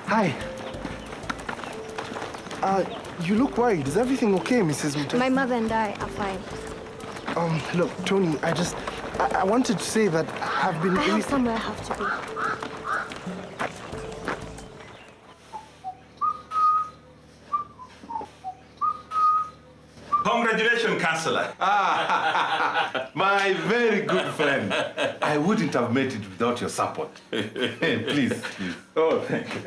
Hi. You look worried. Is everything okay, Mrs. Mutesi? My mother and I are fine. Look, Tony, I wanted to say that I've been... I have somewhere I have to be. Congratulations, Councillor. My very good friend. I wouldn't have made it without your support. Please. Oh, thank you.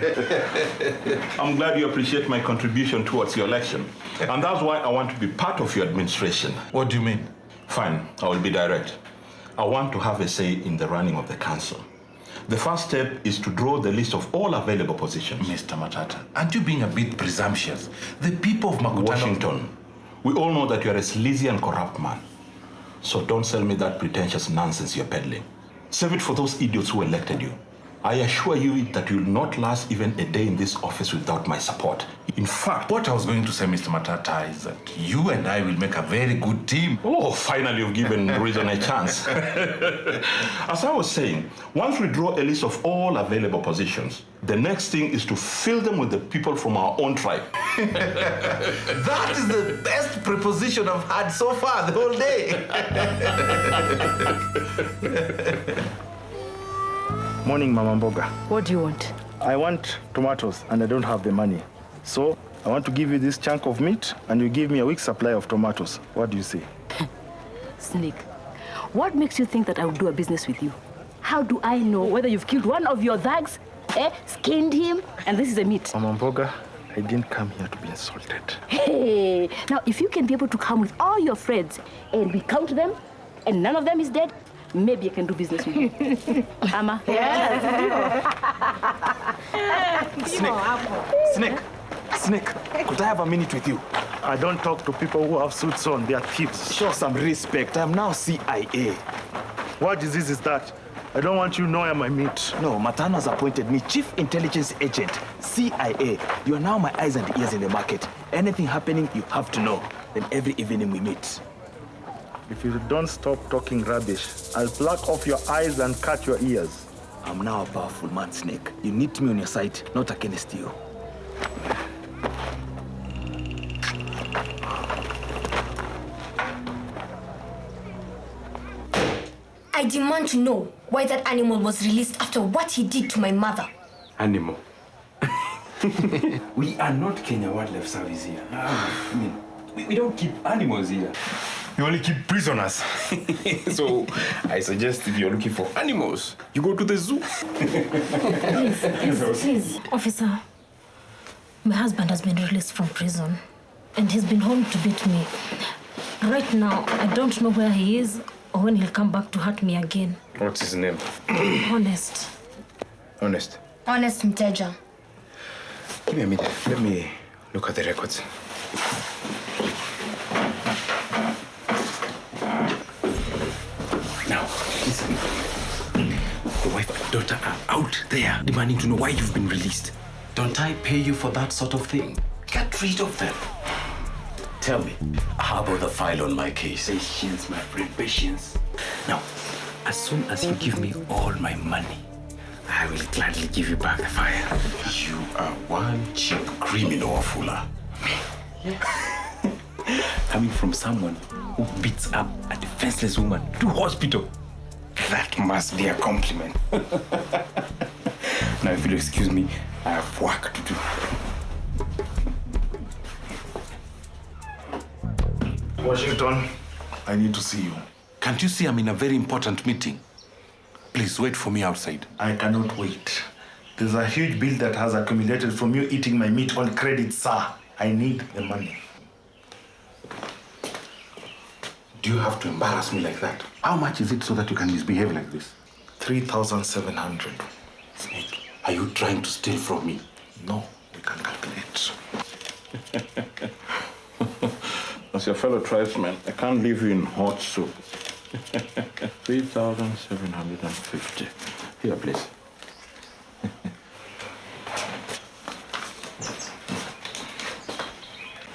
I'm glad you appreciate my contribution towards your election. And that's why I want to be part of your administration. What do you mean? Fine, I will be direct. I want to have a say in the running of the council. The first step is to draw the list of all available positions. Mr. Matata, aren't you being a bit presumptuous? The people of Makutano... Washington, we all know that you're a sleazy and corrupt man. So don't sell me that pretentious nonsense you're peddling. Save it for those idiots who elected you. I assure you that you'll not last even a day in this office without my support. In fact, what I was going to say, Mr. Matata, is that you and I will make a very good team. Oh, finally you've given reason a chance. As I was saying, once we draw a list of all available positions, the next thing is to fill them with the people from our own tribe. That is the best proposition I've had so far the whole day. Morning, Mama Mboga. What do you want? I want tomatoes, and I don't have the money. So, I want to give you this chunk of meat, and you give me a week's supply of tomatoes. What do you say? Snake, what makes you think that I will do a business with you? How do I know whether you've killed one of your thugs, skinned him, and this is a meat? Mama Mboga, I didn't come here to be insulted. Hey, now if you can be able to come with all your friends, and we count them, and none of them is dead, maybe I can do business with you. Ama? Yes. Snake, could I have a minute with you? I don't talk to people who have suits on. They are thieves. Show some respect. I'm now CIA. What disease is that? I don't want you knowing my meat. No, Matano has appointed me Chief Intelligence Agent, CIA. You are now my eyes and ears in the market. Anything happening, you have to know. Then every evening we meet. If you don't stop talking rubbish, I'll pluck off your eyes and cut your ears. I'm now a powerful man, Snake. You need me on your side, not against you. I demand to know why that animal was released after what he did to my mother. Animal? We are not Kenya Wildlife Service here. I mean, we don't keep animals here. You only keep prisoners. So, I suggest if you're looking for animals, you go to the zoo. Please, officer. My husband has been released from prison, and he's been home to beat me. Right now, I don't know where he is or when he'll come back to hurt me again. What's his name? Honest. Honest. Honest Mteja. Give me a minute. Let me look at the records. Now, listen. Your wife and daughter are out there demanding to know why you've been released. Don't I pay you for that sort of thing? Get rid of them. Tell me, how about the file on my case? Patience, my friend, patience. Now, as soon as you give me all my money, I will gladly give you back the file. You are one cheap criminal, Afula. Coming from someone who beats up a defenseless woman to hospital. That must be a compliment. Now, if you'll excuse me, I have work to do. Washington, I need to see you. Can't you see I'm in a very important meeting? Please wait for me outside. I cannot wait. There's a huge bill that has accumulated from you eating my meat on credit, sir. I need the money. Do you have to embarrass me like that? How much is it so that you can misbehave like this? 3,700. Snake, are you trying to steal from me? No, we can calculate. As your fellow tribesman, I can't leave you in hot soup. 3,750. Here, please.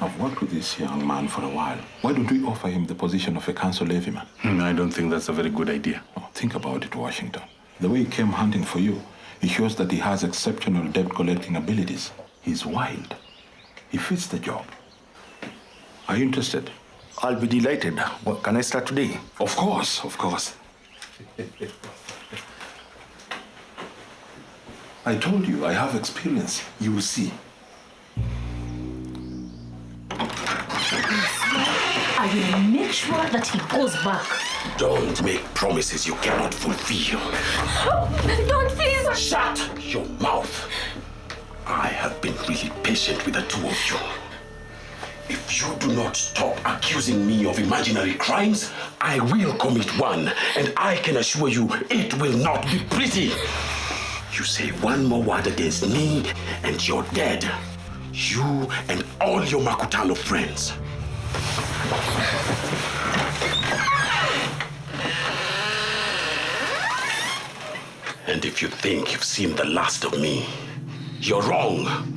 I've worked with this young man for a while. Why don't we offer him the position of a council levyman? I don't think that's a very good idea. Oh, think about it, Washington. The way he came hunting for you, It shows that he has exceptional debt collecting abilities. He's wild. He fits the job. Are you interested? I'll be delighted. What, can I start today? Of course, of course. I told you, I have experience. You will see. I will make sure that he goes back. Don't make promises you cannot fulfill. Don't, please! Shut your mouth. I have been really patient with the two of you. If you do not stop accusing me of imaginary crimes, I will commit one, and I can assure you it will not be pretty. You say one more word against me, and you're dead. You and all your Makutano friends. And if you think you've seen the last of me, you're wrong.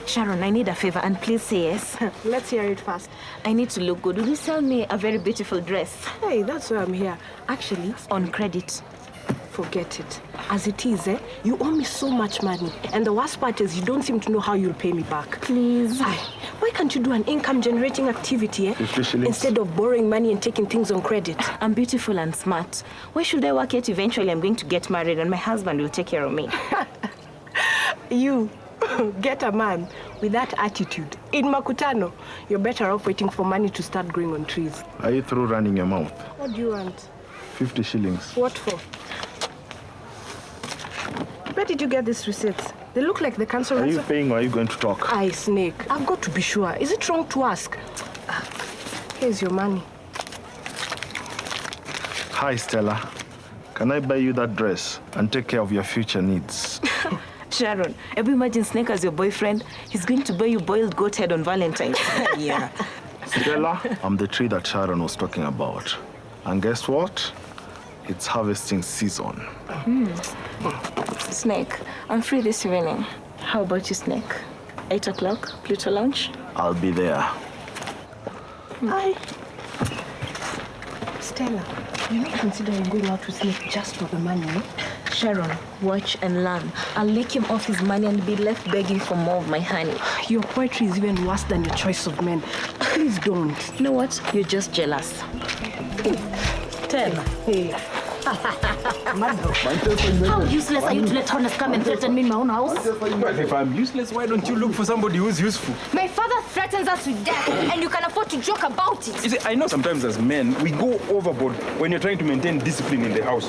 Sharon, I need a favor, and please say yes. Let's hear it first. I need to look good. Will you sell me a very beautiful dress? Hey, that's why I'm here. Actually, On credit. forget it. As it is, you owe me so much money. And the worst part is you don't seem to know how you'll pay me back. Please. Why can't you do an income-generating activity, 50 shillings. instead of borrowing money and taking things on credit? I'm beautiful and smart. Why should I work yet? Eventually, I'm going to get married and my husband will take care of me. You get a man with that attitude. In Makutano, you're better off waiting for money to start growing on trees. Are you through running your mouth? What do you want? 50 shillings. What for? Where did you get these receipts? They look like the council. Are you paying or are you going to talk? Aye, Snake. I've got to be sure. Is it wrong to ask? Here's your money. Hi, Stella. Can I buy you that dress and take care of your future needs? Sharon, ever imagine Snake as your boyfriend? He's going to buy you boiled goat head on Valentine's. Yeah. Stella, I'm the tree that Sharon was talking about. And guess what? It's harvesting season. Snake, I'm free this evening. How about you, Snake? 8 o'clock, Pluto Lounge? I'll be there. Hi. Stella, you're not considering going out with Snake just for the money, no? Sharon, watch and learn. I'll lick him off his money and be left begging for more of my honey. Your poetry is even worse than your choice of men. Please don't. You know what? You're just jealous. 10. Hey. How useless are you to let Honest come and threaten me in my own house? Well, if I'm useless, why don't you look for somebody who's useful? My father threatens us with death, and you can afford to joke about it. You see, I know sometimes as men, we go overboard when you're trying to maintain discipline in the house.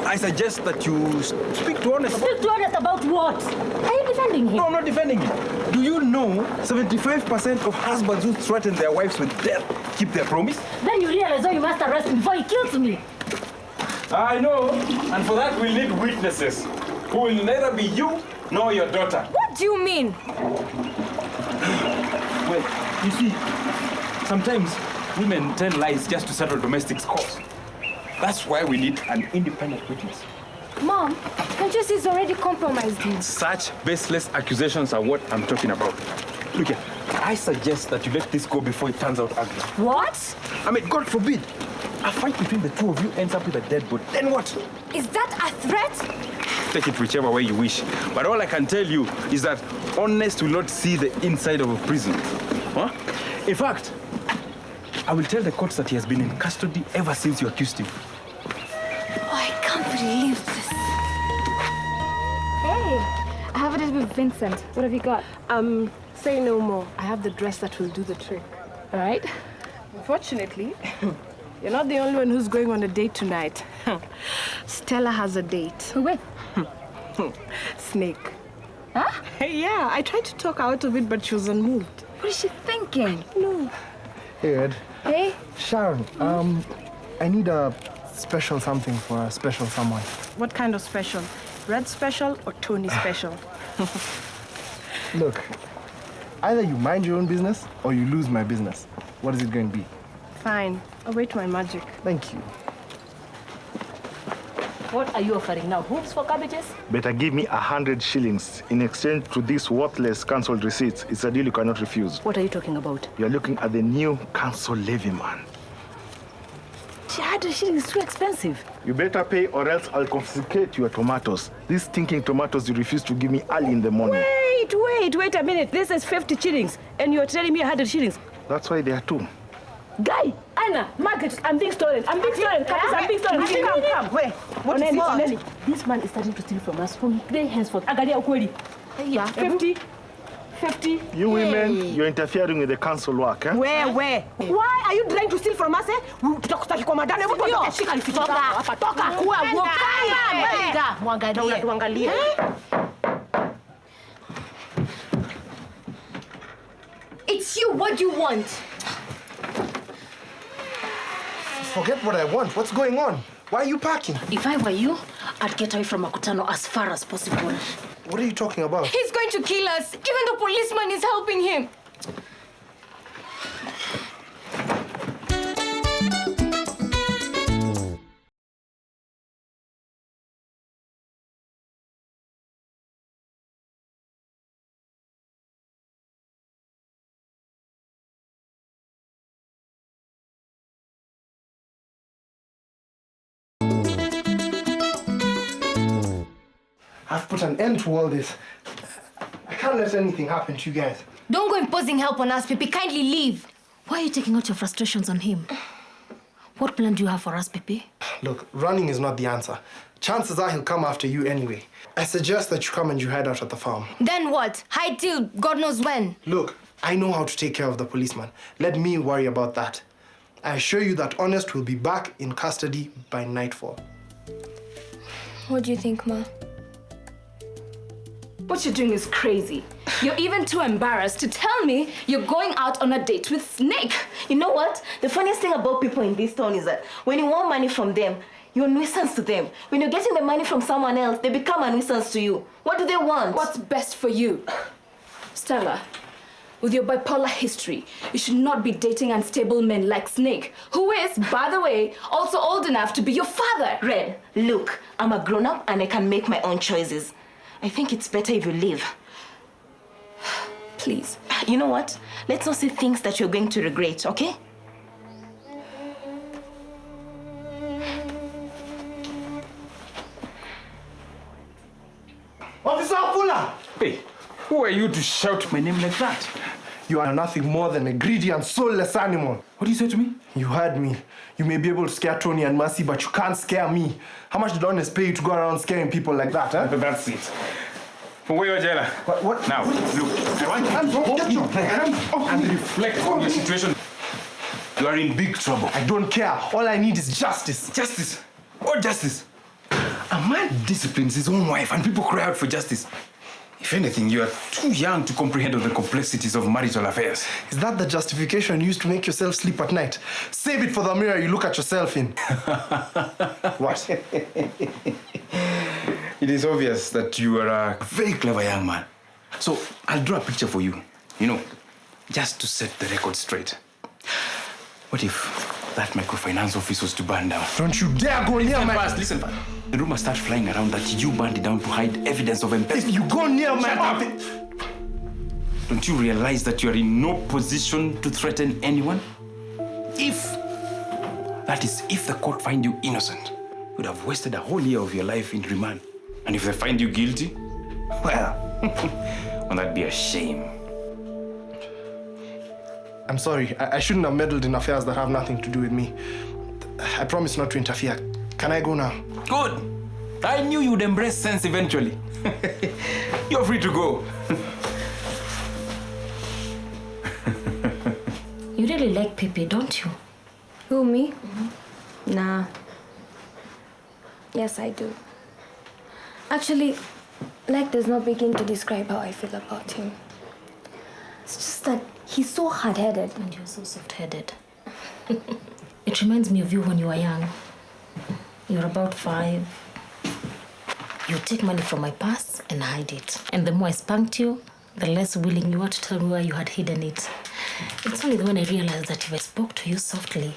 I suggest that you speak to Honest. Speak to Honest about what? Are you defending him? No, I'm not defending you. Do you know 75% of husbands who threaten their wives with death keep their promise? Then you realize why you must arrest him before he kills me. I know, and for that we'll need witnesses who will neither be you nor your daughter. What do you mean? Well, you see, sometimes women tell lies just to settle domestic scores. That's why we need an independent witness. Mom, can't you see he's already compromised him? Such baseless accusations are what I'm talking about. Look here, I suggest that you let this go before it turns out ugly. What? I mean, God forbid, a fight between the two of you ends up with a dead body. Then what? Is that a threat? Take it whichever way you wish. But all I can tell you is that Honest will not see the inside of a prison. Huh? In fact, I will tell the courts that he has been in custody ever since you accused him. Oh, I can't believe this. Hey, I have it with Vincent. What have you got? Say no more. I have the dress that will do the trick. All right. Unfortunately, you're not the only one who's going on a date tonight. Stella has a date. Who with? Snake. Huh? Yeah, I tried to talk her out of it, but she was unmoved. What is she thinking? No. Hey, Ed. Hey? Sharon, I need a special something for a special someone. What kind of special? Red special or Tony special? Look, either you mind your own business or you lose my business. What is it going to be? Fine. Await my magic. Thank you. What are you offering now? Hoops for cabbages? Better give me 100 shillings in exchange to these worthless cancelled receipts. It's a deal you cannot refuse. What are you talking about? You're looking at the new council levy man. 100 shillings is too expensive. You better pay or else I'll confiscate your tomatoes. These stinking tomatoes you refuse to give me early in the morning. Wait a minute. This is 50 shillings and you're telling me 100 shillings. That's why there are two. Guy, Anna, Margaret, I'm being stolen. I'm being stolen. I'm being stolen. Come. Wait, what is Oneli, this man is starting to steal from us from today henceforth. Agalia ukweli. Yeah. 50. You women, you're interfering with the council work, eh? Where? Why are you trying to steal from us, eh? Tutakutaki kwa madani. Hebu shika lisitoka hapa. Toka. Mwangalia. Tuangalie. It's you. What do you want? Forget what I want. What's going on? Why are you parking? If I were you, I'd get away from Makutano as far as possible. What are you talking about? He's going to kill us. Even the policeman is helping him. I've put an end to all this. I can't let anything happen to you guys. Don't go imposing help on us, Pipi. Kindly leave. Why are you taking out your frustrations on him? What plan do you have for us, Pipi? Look, running is not the answer. Chances are he'll come after you anyway. I suggest that you come and you hide out at the farm. Then what? Hide till God knows when. Look, I know how to take care of the policeman. Let me worry about that. I assure you that Honest will be back in custody by nightfall. What do you think, Ma? What you're doing is crazy. You're even too embarrassed to tell me you're going out on a date with Snake. You know what? The funniest thing about people in this town is that when you want money from them, you're a nuisance to them. When you're getting the money from someone else, they become a nuisance to you. What do they want? What's best for you? Stella, with your bipolar history, you should not be dating unstable men like Snake, who is, by the way, also old enough to be your father. Red, look, I'm a grown-up and I can make my own choices. I think it's better if you leave. Please. You know what? Let's not say things that you're going to regret, okay? Officer Fuller! Hey, who are you to shout my name like that? You are nothing more than a greedy and soulless animal. What do you say to me? You heard me. You may be able to scare Tony and Mercy, but you can't scare me. How much did Honest pay you to go around scaring people like that, huh? That's it. From where you're jailer. What? Now, look, I want you to go in and reflect on your situation. You are in big trouble. I don't care. All I need is justice. Justice? What justice? A man disciplines his own wife and people cry out for justice. If anything, you are too young to comprehend all the complexities of marital affairs. Is that the justification you used to make yourself sleep at night? Save it for the mirror you look at yourself in. What? It is obvious that you are a very clever young man. So I'll draw a picture for you, you know, just to set the record straight. What if that microfinance office was to burn down? Don't you dare go near my... Listen fast. The rumors start flying around that you burned it down to hide evidence of embezzlement. If you go near my office... Don't you realize that you are in no position to threaten anyone? That is, if the court find you innocent, you would have wasted a whole year of your life in remand. And if they find you guilty, well, won't that be a shame? I'm sorry. I shouldn't have meddled in affairs that have nothing to do with me. I promise not to interfere. Can I go now? Good. I knew you'd embrace sense eventually. You're free to go. You really like Pipi, don't you? Who, me? Nah. Yes, I do. Actually, like does not begin to describe how I feel about him. It's just that he's so hard-headed. And you're so soft-headed. It reminds me of you when you were young. You're about 5. You take money from my purse and hide it. And the more I spanked you, the less willing you were to tell me where you had hidden it. It's only when I realized that if I spoke to you softly,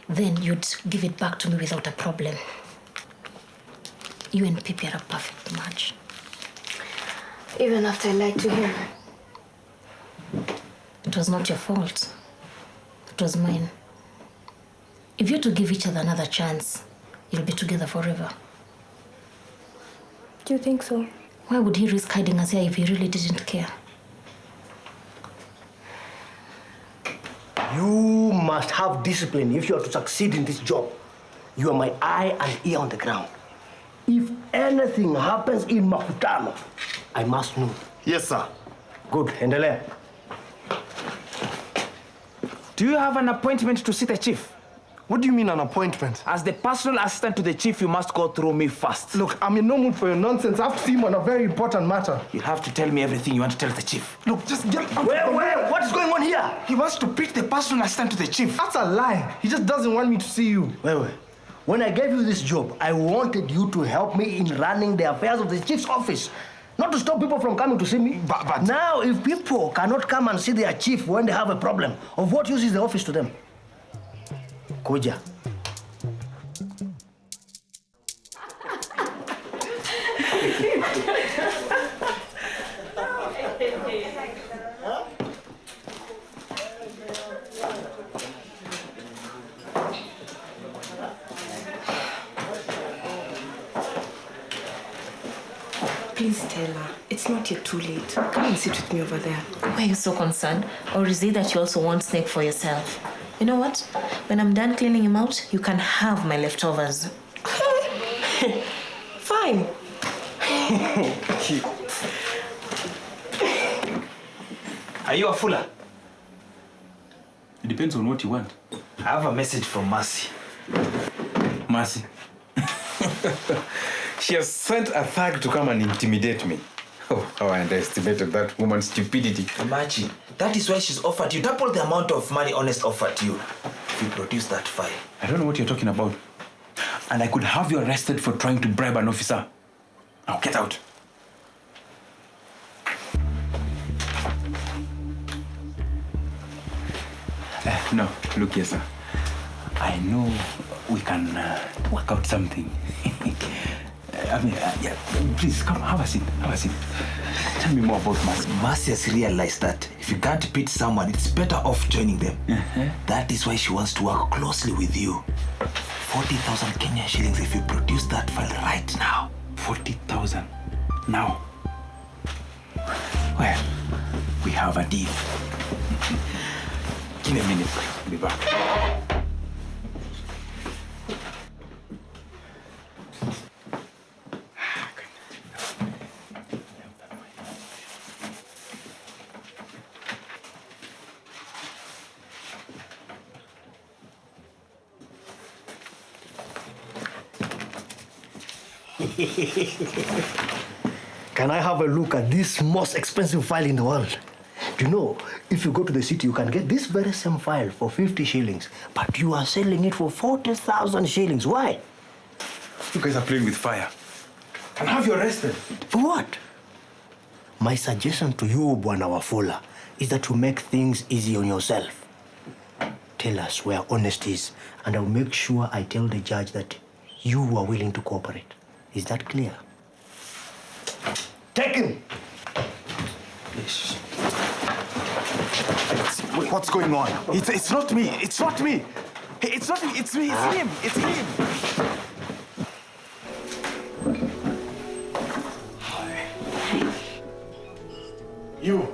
then you'd give it back to me without a problem. You and Pipi are a perfect match. Even after I lied to him. It was not your fault. It was mine. If you're to give each other another chance, you'll be together forever. Do you think so? Why would he risk hiding us here if he really didn't care? You must have discipline if you are to succeed in this job. You are my eye and ear on the ground. If anything happens in Makutano, I must know. Yes, sir. Good, endelea. Do you have an appointment to see the chief? What do you mean an appointment? As the personal assistant to the chief, you must go through me first. Look, I'm in no mood for your nonsense. I have to see him on a very important matter. You'll have to tell me everything you want to tell the chief. Look, just get out. Where? What is going on here? He wants to pick the personal assistant to the chief. That's a lie. He just doesn't want me to see you. Wait. When I gave you this job, I wanted you to help me in running the affairs of the chief's office. Not to stop people from coming to see me. But now, if people cannot come and see their chief when they have a problem, of what use is the office to them? Kuja. Please, Stella, it's not yet too late. Come and sit with me over there. Why are you so concerned? Or is it that you also want Snake for yourself? You know what? When I'm done cleaning him out, you can have my leftovers. Fine. Are you a fuller? It depends on what you want. I have a message from Mercy. Mercy. She has sent a thug to come and intimidate me. Oh, how I underestimated that woman's stupidity. Imagine. That is why she's offered you double the amount of money Honest offered you if you produce that file. I don't know what you're talking about. And I could have you arrested for trying to bribe an officer. Now get out. No, look here, sir. I know we can work out something. Yeah, please, come, have a seat, Tell me more about Mercy. Mercy has realized that if you can't beat someone, it's better off joining them. That is why she wants to work closely with you. 40,000 Kenyan shillings if you produce that file right now. 40,000? Now? Well, we have a deal. Give me a minute, I'll be back. Can I have a look at this most expensive file in the world? Do you know, if you go to the city, you can get this very same file for 50 shillings, but you are selling it for 40,000 shillings. Why? You guys are playing with fire. Can I have you arrested? For what? My suggestion to you, Bwana Wafula, is that you make things easy on yourself. Tell us where Honest is, and I'll make sure I tell the judge that you are willing to cooperate. Is that clear? Take him! Yes. Wait, what's going on? It's not me. It's not me. It's not me. It's me. It's him. It's him. You.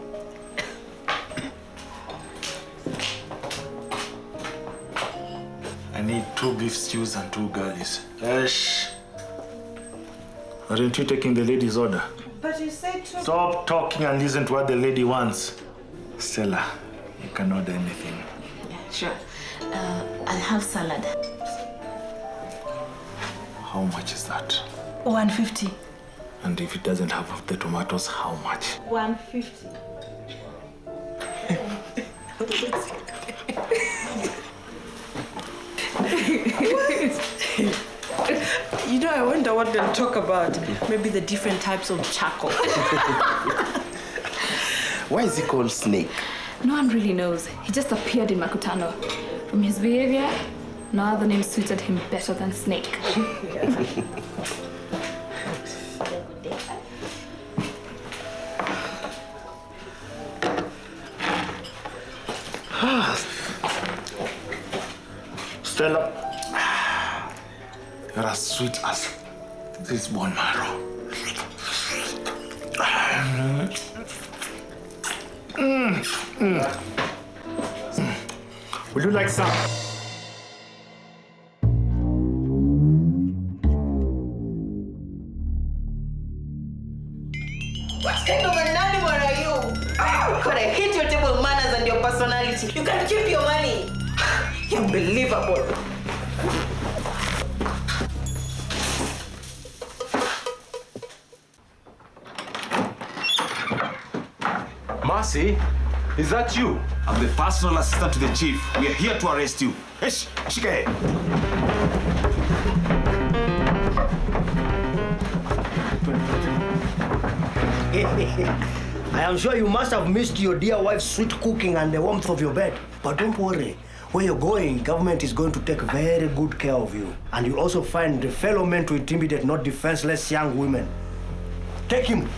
I need 2 beef stews and 2 girlies. Ash. Aren't you taking the lady's order? But you said to... Stop talking and listen to what the lady wants. Stella, you can order anything. Sure. I'll have salad. How much is that? 150. And if it doesn't have the tomatoes, how much? 150. You know, I wonder what they'll talk about. Maybe the different types of charcoal. Why is he called Snake? No one really knows. He just appeared in Makutano. From his behavior, no other name suited him better than Snake. Stella, You're as sweet as this bone marrow. Would you like some? What kind of an animal are you? God, I hate your table manners and your personality. You can keep your money. Unbelievable. Mercy, is that you? I'm the personal assistant to the chief. We are here to arrest you. Ish, shika. I am sure you must have missed your dear wife's sweet cooking and the warmth of your bed. But don't worry. Where you're going, government is going to take very good care of you. And you'll also find the fellow men to intimidate not defenseless young women. Take him.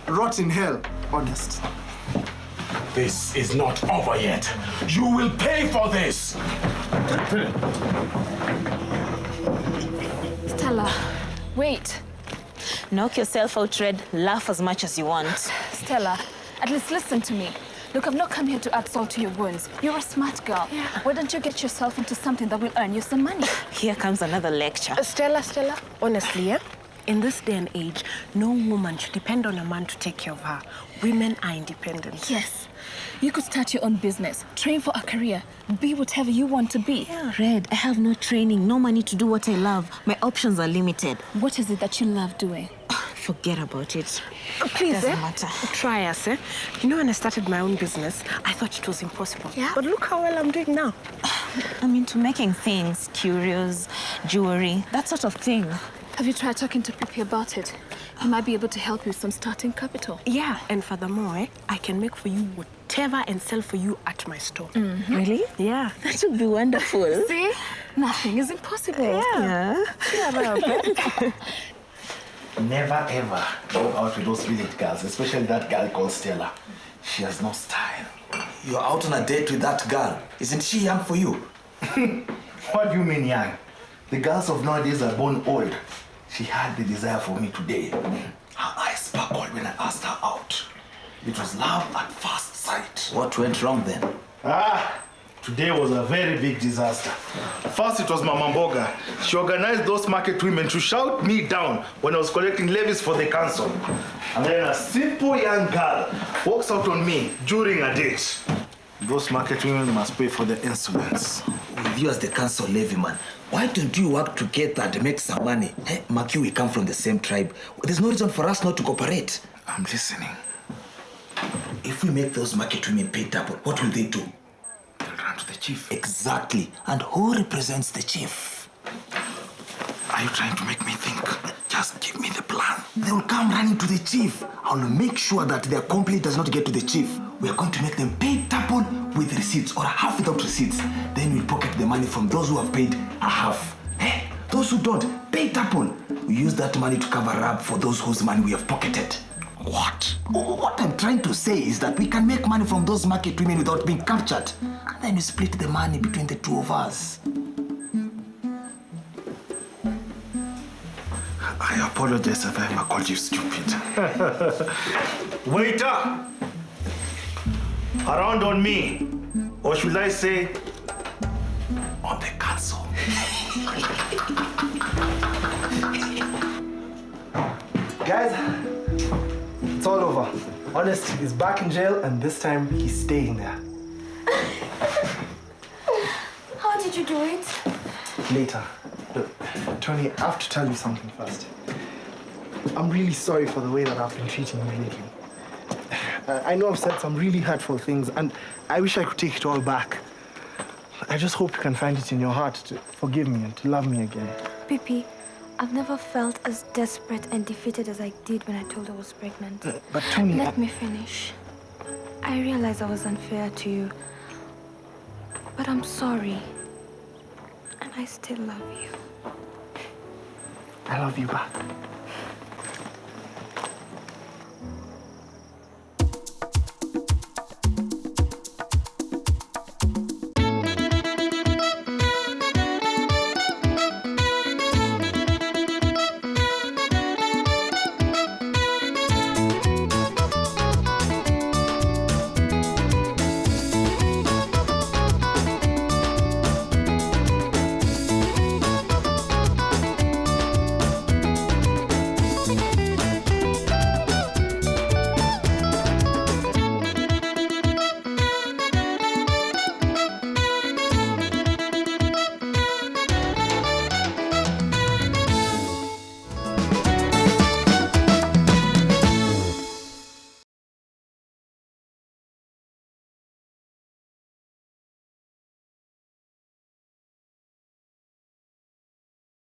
Rot in hell, Honest. This is not over yet. You will pay for this. Stella, wait. Knock yourself out, Red. Laugh as much as you want. Stella, at least listen to me. Look, I've not come here to add salt to your wounds. You're a smart girl. Yeah. Why don't you get yourself into something that will earn you some money? Here comes another lecture. Stella, honestly, yeah? In this day and age, no woman should depend on a man to take care of her. Women are independent. Yes. You could start your own business, train for a career, be whatever you want to be. Yeah. Red, I have no training, no money to do what I love. My options are limited. What is it that you love doing? Forget about it. Please, doesn't matter. Try us, eh? You know, when I started my own business, I thought it was impossible. Yeah. But look how well I'm doing now. I'm into making things, curios, jewelry, that sort of thing. Have you tried talking to Pippi about it? He might be able to help you with some starting capital. Yeah, and furthermore, I can make for you whatever and sell for you at my store. Mm-hmm. Really? Yeah. That would be wonderful. See? Nothing is impossible. Yeah. Never ever go out with those village girls, especially that girl called Stella. She has no style. You're out on a date with that girl. Isn't she young for you? What do you mean young? The girls of nowadays are born old. She had the desire for me today. Her eyes sparkled when I asked her out. It was love at first sight. What went wrong then? Today was a very big disaster. First, it was Mama Mboga. She organized those market women to shout me down when I was collecting levies for the council. And then a simple young girl walks out on me during a date. Those market women must pay for their insolence. With you as the council levy man, why don't you work together and make some money? Hey, Maki, we come from the same tribe. There's no reason for us not to cooperate. I'm listening. If we make those market women pay double, what will they do? They'll run to the chief. Exactly. And who represents the chief? Are you trying to make me think? Just give me the plan. They will come running to the chief. I'll make sure that their complaint does not get to the chief. We are going to make them pay double with receipts or half without receipts. Then we'll pocket the money from those who have paid a half. Hey, those who don't, pay double. We use that money to cover up for those whose money we have pocketed. What? What I'm trying to say is that we can make money from those market women without being captured. And then we split the money between the two of us. I apologize if I ever called you stupid. Waiter! Around on me. Or should I say, on the council. Guys, it's all over. Honest is back in jail, and this time he's staying there. How did you do it? Later. Look, Tony, I have to tell you something first. I'm really sorry for the way that I've been treating you lately. I know I've said some really hurtful things, and I wish I could take it all back. I just hope you can find it in your heart to forgive me and to love me again. Pippi, I've never felt as desperate and defeated as I did when I told her I was pregnant. But Tony... Let me finish. I realize I was unfair to you, but I'm sorry. And I still love you. I love you back.